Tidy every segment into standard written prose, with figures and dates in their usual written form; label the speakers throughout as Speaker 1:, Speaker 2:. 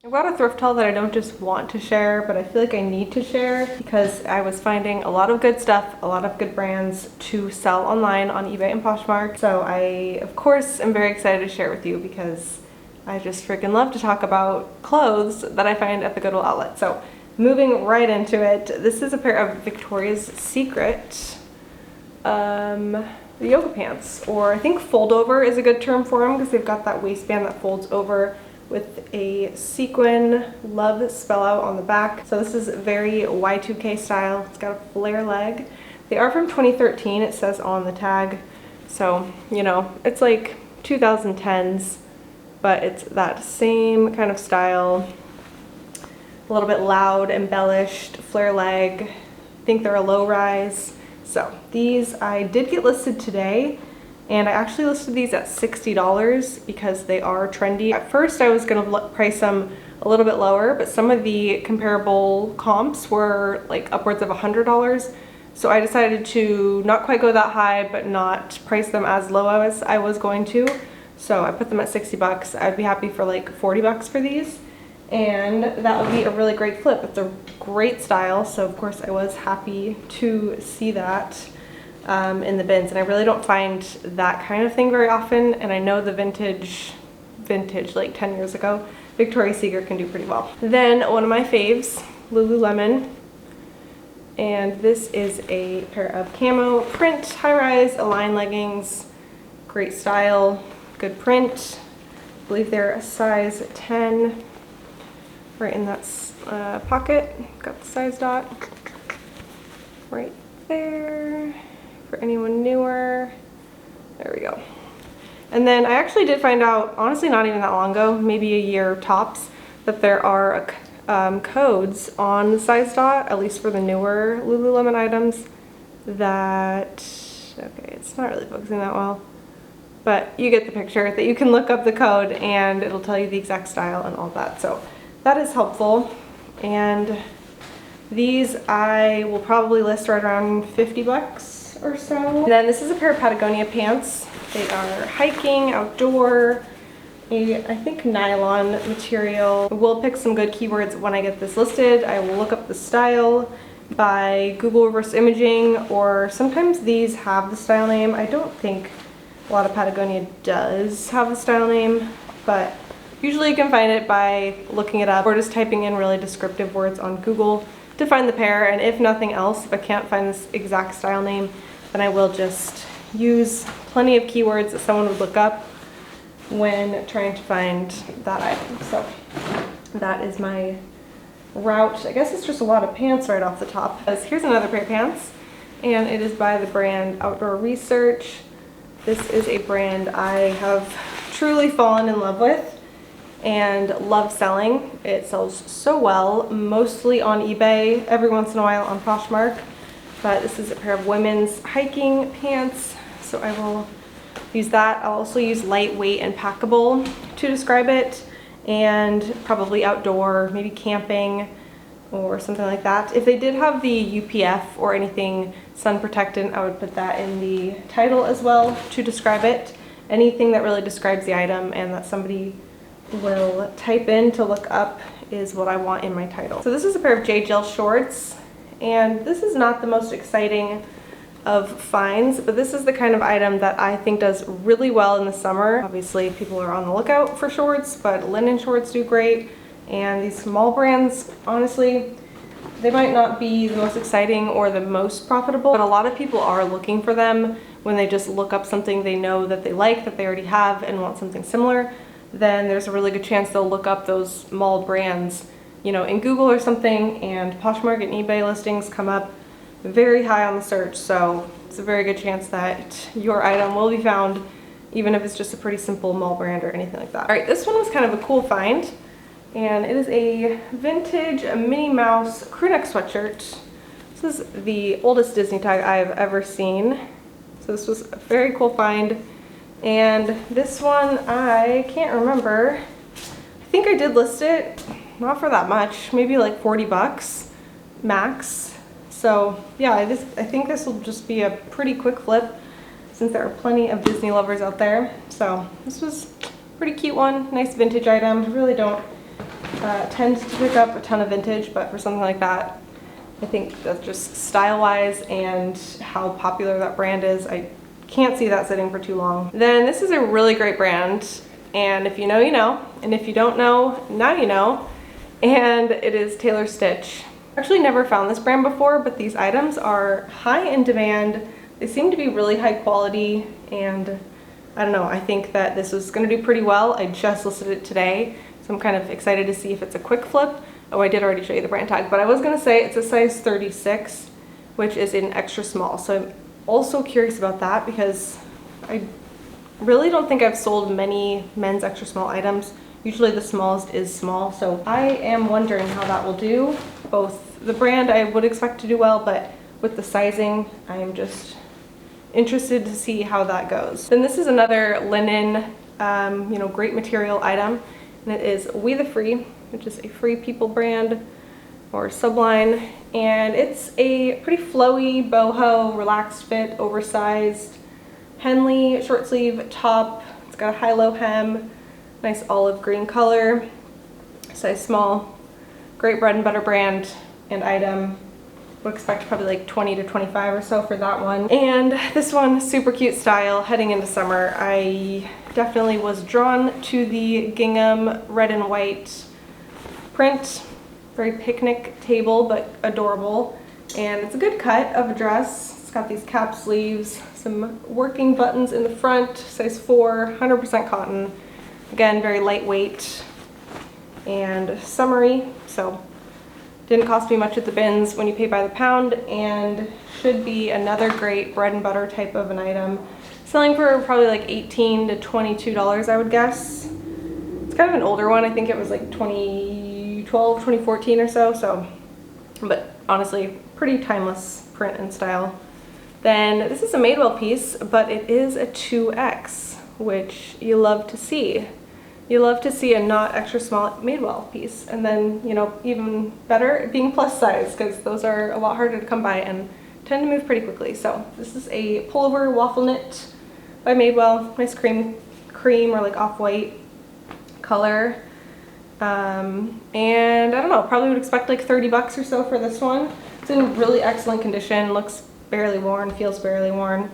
Speaker 1: I bought a thrift haul that I don't just want to share, but I feel like I need to share because I was finding a lot of good stuff, a lot of good brands to sell online on eBay and Poshmark. So I, of course, am very excited to share with you because I just freaking love to talk about clothes that I find at the Goodwill outlet. So moving right into it, this is a pair of Victoria's Secret yoga pants, or I think fold over is a good term for them because they've got that waistband that folds over with a sequin love spell out on the back. So this is very Y2K style. It's got a flare leg. They are from 2013, it says on the tag. So, you know, it's like 2010s, but it's that same kind of style. A little bit loud, embellished, flare leg. I think they're a low rise. So these I did get listed today, and I actually listed these at $60 because they are trendy. At first I was gonna price them a little bit lower, but some of the comparable comps were like upwards of $100. So I decided to not quite go that high, but not price them as low as I was going to. So I put them at 60 bucks. I'd be happy for like 40 bucks for these. And that would be a really great flip. It's a great style. So of course I was happy to see that in the bins, and I really don't find that kind of thing very often, and I know the vintage like 10 years ago, Victoria's Secret can do pretty well. Then one of my faves, Lululemon, and this is a pair of camo print high-rise Align leggings. Great style, good print. I believe they're a size 10. Right in that pocket, got the size dot right there. For anyone newer, there we go. And then I actually did find out, honestly not even that long ago, maybe a year tops, that there are codes on the size dot, at least for the newer Lululemon items, that, okay, it's not really focusing that well, but you get the picture, that you can look up the code and it'll tell you the exact style and all that. So that is helpful. And these I will probably list right around 50 bucks or so. And then this is a pair of Patagonia pants. They are hiking, outdoor, I think nylon material. I will pick some good keywords when I get this listed. I will look up the style by Google reverse imaging, or sometimes these have the style name. I don't think a lot of Patagonia does have the style name, but usually you can find it by looking it up or just typing in really descriptive words on Google to find the pair. And if nothing else, if I can't find this exact style name, then I will just use plenty of keywords that someone would look up when trying to find that item. So that is my route. I guess it's just a lot of pants right off the top. Here's another pair of pants, and it is by the brand Outdoor Research. This is a brand I have truly fallen in love with and love selling. It sells so well, mostly on eBay, every once in a while on Poshmark. But this is a pair of women's hiking pants, so I will use that. I'll also use lightweight and packable to describe it, and probably outdoor, maybe camping or something like that. If they did have the UPF or anything sun protectant, I would put that in the title as well to describe it. Anything that really describes the item and that somebody will type in to look up is what I want in my title. So this is a pair of J Jill shorts, and this is not the most exciting of finds, but this is the kind of item that I think does really well in the summer. Obviously people are on the lookout for shorts, but linen shorts do great, and these small brands, honestly, they might not be the most exciting or the most profitable, but a lot of people are looking for them when they just look up something they know that they like, that they already have, and want something similar. Then there's a really good chance they'll look up those small brands, you know, in Google or something, and Poshmark and eBay listings come up very high on the search, so it's a very good chance that your item will be found, even if it's just a pretty simple mall brand or anything like that. All right, this one was kind of a cool find, and it is a vintage Minnie Mouse crewneck sweatshirt. This is the oldest Disney tag I've ever seen, so this was a very cool find. And this one, I can't remember. I think I did list it, not for that much, maybe like 40 bucks max. So yeah, I think this will just be a pretty quick flip since there are plenty of Disney lovers out there. So this was a pretty cute one, nice vintage item. I really don't tend to pick up a ton of vintage, but for something like that, I think that's just style-wise and how popular that brand is, I can't see that sitting for too long. Then this is a really great brand, and if you know, you know, and if you don't know, now you know, and it is Taylor Stitch. Actually never found this brand before, but these items are high in demand. They seem to be really high quality, and I don't know, I think that this is gonna do pretty well. I just listed it today, so I'm kind of excited to see if it's a quick flip. Oh, I did already show you the brand tag, but I was gonna say it's a size 36, which is an extra small. So I'm also curious about that because I really don't think I've sold many men's extra small items. Usually the smallest is small, so I am wondering how that will do. Both the brand I would expect to do well, but with the sizing, I am just interested to see how that goes. Then this is another linen, you know, great material item, and it is We the Free, which is a Free People brand or subline, and it's a pretty flowy boho, relaxed fit, oversized Henley short sleeve top. It's got a high-low hem, nice olive green color, size small, great bread and butter brand and item. Would expect probably like 20 to 25 or so for that one. And this one, super cute style heading into summer. I definitely was drawn to the gingham red and white print. Very picnic table, but adorable. And it's a good cut of a dress. It's got these cap sleeves, some working buttons in the front, size 4, 100% cotton. Again, very lightweight and summery, so didn't cost me much at the bins when you pay by the pound, and should be another great bread and butter type of an item. Selling for probably like $18 to $22, I would guess. It's kind of an older one. I think it was like 2012, 2014 or so, but honestly, pretty timeless print and style. Then this is a Madewell piece, but it is a 2X, which you love to see. You love to see a not extra small Madewell piece, and then, you know, even better being plus size, because those are a lot harder to come by and tend to move pretty quickly. So this is a pullover waffle knit by Madewell, nice cream or like off-white color. And I don't know, probably would expect like 30 bucks or so for this one. It's in really excellent condition, looks barely worn, feels barely worn.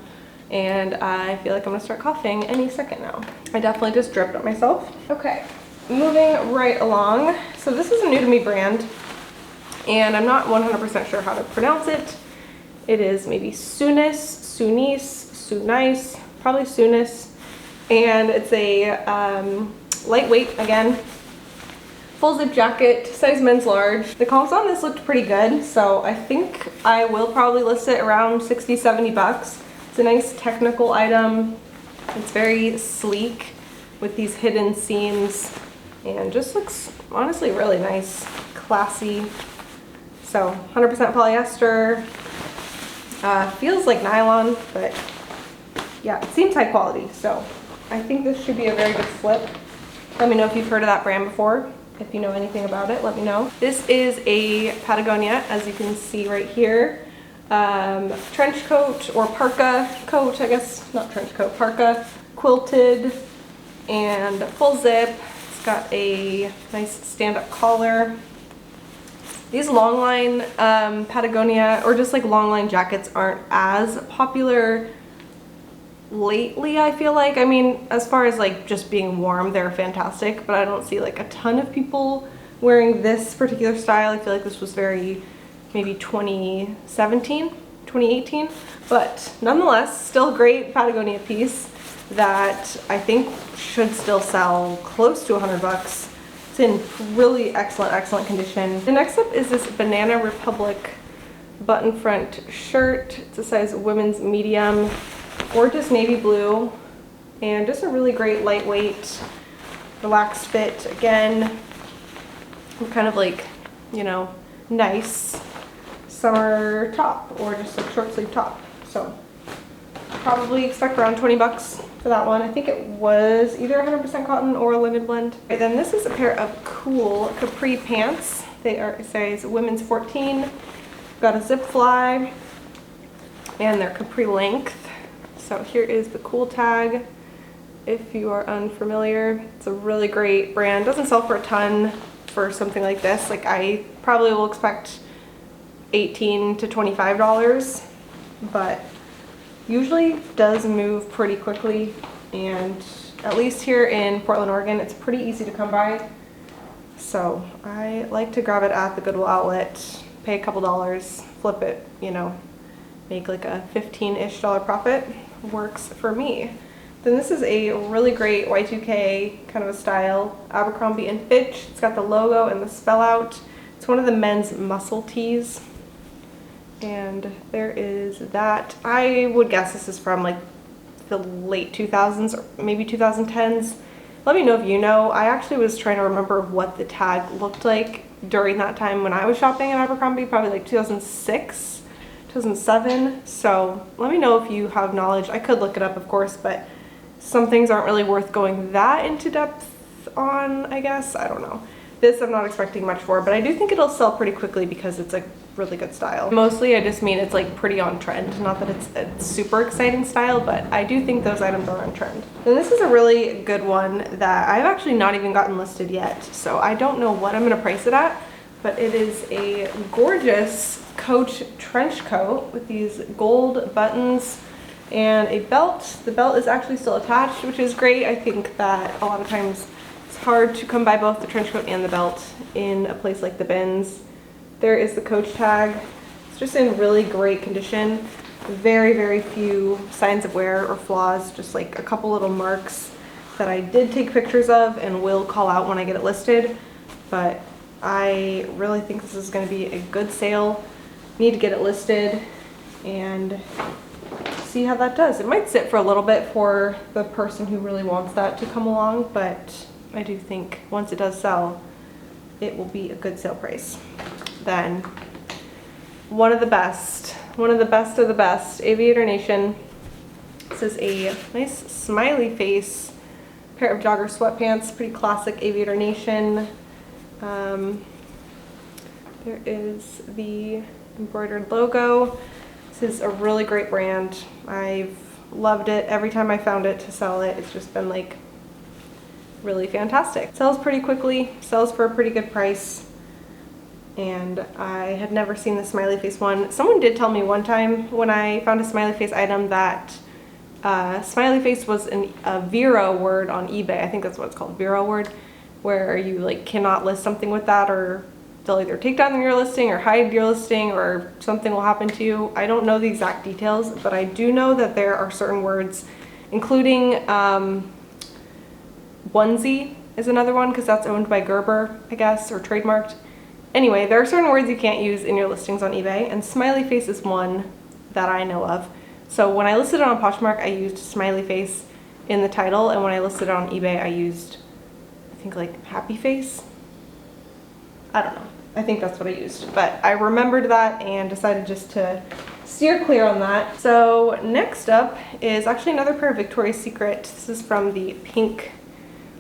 Speaker 1: And I feel like I'm gonna start coughing any second now. I definitely just dripped on myself. Okay, moving right along. So this is a new to me brand, and I'm not 100% sure how to pronounce it. It is maybe Sunice, probably Sunis. And it's a lightweight, again, full zip jacket, size men's large. The comps on this looked pretty good, so I think I will probably list it around 60, 70 bucks. It's a nice technical item. It's very sleek with these hidden seams and just looks honestly really nice, classy. So 100% polyester, feels like nylon, but yeah, it seems high quality. So I think this should be a very good flip. Let me know if you've heard of that brand before. If you know anything about it, let me know. This is a Patagonia, as you can see right here. Trench coat or parka coat, I guess, not trench coat, parka, quilted and full zip. It's got a nice stand-up collar. These long line Patagonia or just like long line jackets aren't as popular lately, I feel like. I mean, as far as like just being warm, they're fantastic, but I don't see like a ton of people wearing this particular style. I feel like this was very maybe 2017, 2018, but nonetheless, still a great Patagonia piece that I think should still sell close to 100 bucks. It's in really excellent condition. The next up is this Banana Republic button front shirt. It's a size women's medium, gorgeous navy blue, and just a really great lightweight, relaxed fit. Again, kind of like, you know, nice summer top or just a short sleeve top. So probably expect around 20 bucks for that one. I think it was either 100% cotton or a linen blend. And then this is a pair of cool capri pants. They are size women's 14. Got a zip fly and they're capri length. So here is the cool tag if you are unfamiliar. It's a really great brand. Doesn't sell for a ton. for something like this. Like I probably will expect $18 to $25, but usually does move pretty quickly, and at least here in Portland, Oregon, it's pretty easy to come by. So I like to grab it at the Goodwill outlet, pay a couple dollars, flip it, you know, make like a $15-ish profit. Works for me. Then this is a really great Y2K kind of a style, Abercrombie & Fitch. It's got the logo and the spell out. It's one of the men's muscle tees. And there is that. I would guess this is from like the late 2000s or maybe 2010s. Let me know if you know. I actually was trying to remember what the tag looked like during that time when I was shopping at Abercrombie, probably like 2006, 2007. So let me know if you have knowledge. I could look it up, of course, but some things aren't really worth going that into depth on, I guess. I don't know. This I'm not expecting much for, but I do think it'll sell pretty quickly because it's a really good style. Mostly I just mean it's like pretty on trend. Not that it's a super exciting style, but I do think those items are on trend. And this is a really good one that I've actually not even gotten listed yet, so I don't know what I'm gonna price it at, but it is a gorgeous Coach trench coat with these gold buttons and a belt. The belt is actually still attached, which is great. I think that a lot of times it's hard to come by both the trench coat and the belt in a place like the Bins. There is the Coach tag. It's just in really great condition. Very, very few signs of wear or flaws, just like a couple little marks that I did take pictures of and will call out when I get it listed. But I really think this is going to be a good sale. Need to get it listed and see how that does. It might sit for a little bit for the person who really wants that to come along, but I do think once it does sell, it will be a good sale price. Then one of the best of the best, Aviator Nation. This is a nice smiley face pair of jogger sweatpants, pretty classic Aviator Nation. There is the embroidered logo. This is a really great brand. I've loved it every time I found it to sell it. It's just been like really fantastic. Sells pretty quickly, sells for a pretty good price. And I had never seen the smiley face one. Someone did tell me one time when I found a smiley face item that smiley face was a Vero word on eBay. I think that's what it's called, Vero word, where you like cannot list something with that, or they'll either take down your listing or hide your listing, or something will happen to you. I don't know the exact details, but I do know that there are certain words, including onesie is another one, because that's owned by Gerber, I guess, or trademarked. Anyway, there are certain words you can't use in your listings on eBay, and smiley face is one that I know of. So when I listed it on Poshmark, I used smiley face in the title, and when I listed it on eBay, I used, I think, like happy face. I don't know. I think that's what I used, but I remembered that and decided just to steer clear on that. So next up is actually another pair of Victoria's Secret. This is from the pink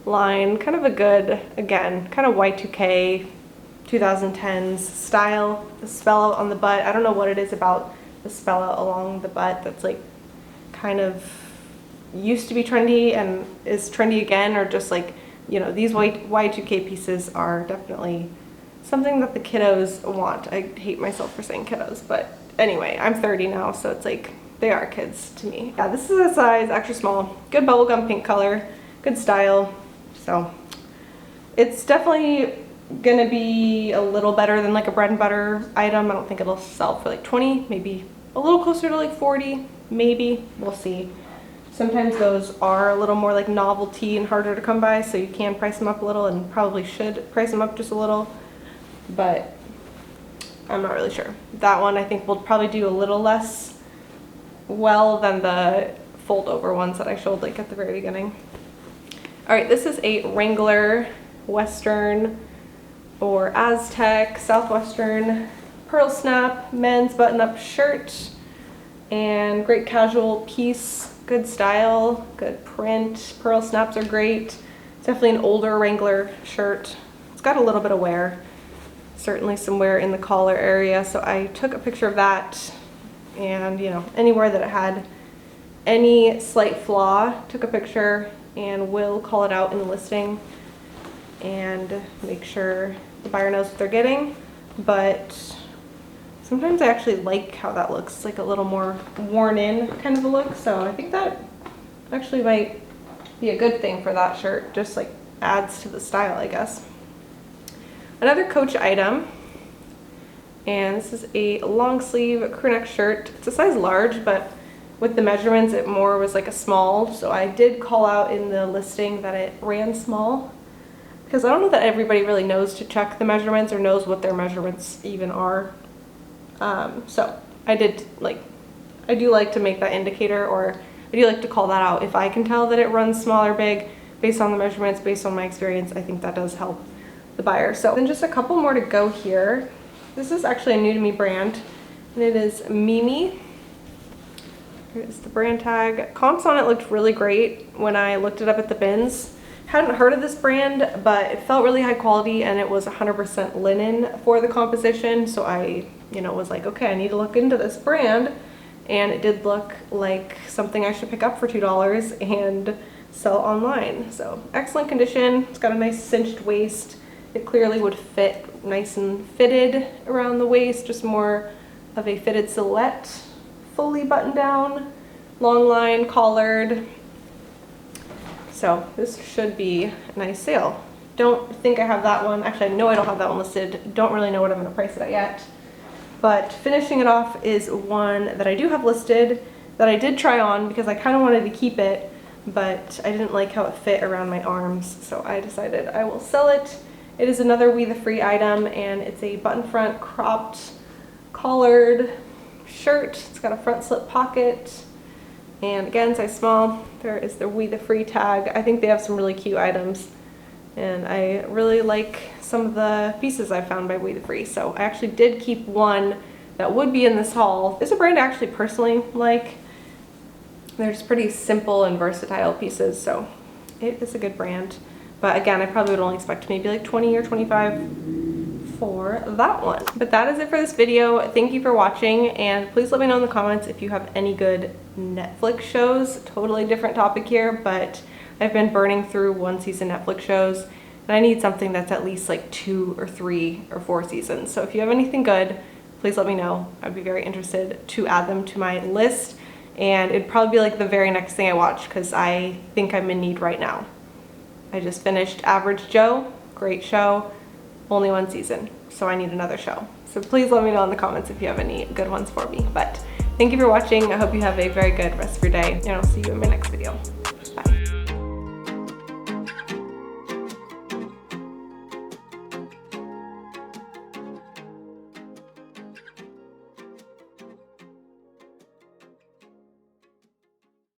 Speaker 1: line, kind of a good, again, kind of Y2K 2010s style. The spell out on the butt, I don't know what it is about the spell out along the butt that's like kind of used to be trendy and is trendy again, or just like, you know, these Y2K pieces are definitely something that the kiddos want. I hate myself for saying kiddos, but anyway, I'm 30 now, so it's like they are kids to me. Yeah, this is a size extra small. Good bubblegum pink color, good style. So it's definitely gonna be a little better than like a bread and butter item. I don't think it'll sell for like 20, maybe a little closer to like 40, maybe. We'll see. Sometimes those are a little more like novelty and harder to come by, so you can price them up a little, and probably should price them up just a little, but I'm not really sure. That one I think will probably do a little less well than the fold over ones that I showed like at the very beginning. All right, this is a Wrangler Western or Aztec Southwestern pearl snap men's button-up shirt, and great casual piece, good style, good print. Pearl snaps are great. It's definitely an older Wrangler shirt. It's got a little bit of wear, certainly some wear in the collar area, so I took a picture of that, and you know, anywhere that it had any slight flaw, took a picture and will call it out in the listing. and make sure the buyer knows what they're getting. But sometimes I actually like how that looks. It's like a little more worn in kind of a look. So I think that actually might be a good thing for that shirt. Just like adds to the style, I guess. Another Coach item, and this is a long sleeve crew neck shirt. It's a size large, but with the measurements it more was like a small. So I did call out in the listing that it ran small, because I don't know that everybody really knows to check the measurements or knows what their measurements even are. So I do like to make that indicator, or I do like to call that out. If I can tell that it runs small or big based on the measurements, based on my experience, I think that does help the buyer. So then just a couple more to go here. This is actually a new to me brand, and it is Mimi. Here's the brand tag. Comps on it looked really great when I looked it up at the bins. Hadn't heard of this brand, but it felt really high quality, and it was 100% linen for the composition. So I, was like, okay, I need to look into this brand. And it did look like something I should pick up for $2 and sell online. So excellent condition. It's got a nice cinched waist. It clearly would fit nice and fitted around the waist, just more of a fitted silhouette. Fully buttoned down, long line, collared. So this should be a nice sale. Don't think I have that one. Actually, I know I don't have that one listed. Don't really know what I'm going to price it at yet. But finishing it off is one that I do have listed that I did try on because I kind of wanted to keep it, but I didn't like how it fit around my arms. So I decided I will sell it. It is another We The Free item, and it's a button front cropped collared shirt. It's got a front slip pocket, and again, size small. There is the We The Free tag. I think they have some really cute items, and I really like some of the pieces I found by We The Free. So I actually did keep one that would be in this haul. This is a brand I actually personally like. They're just pretty simple and versatile pieces, so it is a good brand. But again, I probably would only expect maybe like 20 or 25 for that one. But that is it for this video. Thank you for watching, and please let me know in the comments if you have any good Netflix shows. Totally different topic here, but I've been burning through one season Netflix shows, and I need something that's at least like 2 or 3 or 4 seasons. So if you have anything good, please let me know. I'd be very interested to add them to my list, and it'd probably be like the very next thing I watch because I think I'm in need right now. I just finished Average Joe, great show, only 1 season, so I need another show. So please let me know in the comments if you have any good ones for me. But thank you for watching. I hope you have a very good rest of your day, and I'll see you in my next video.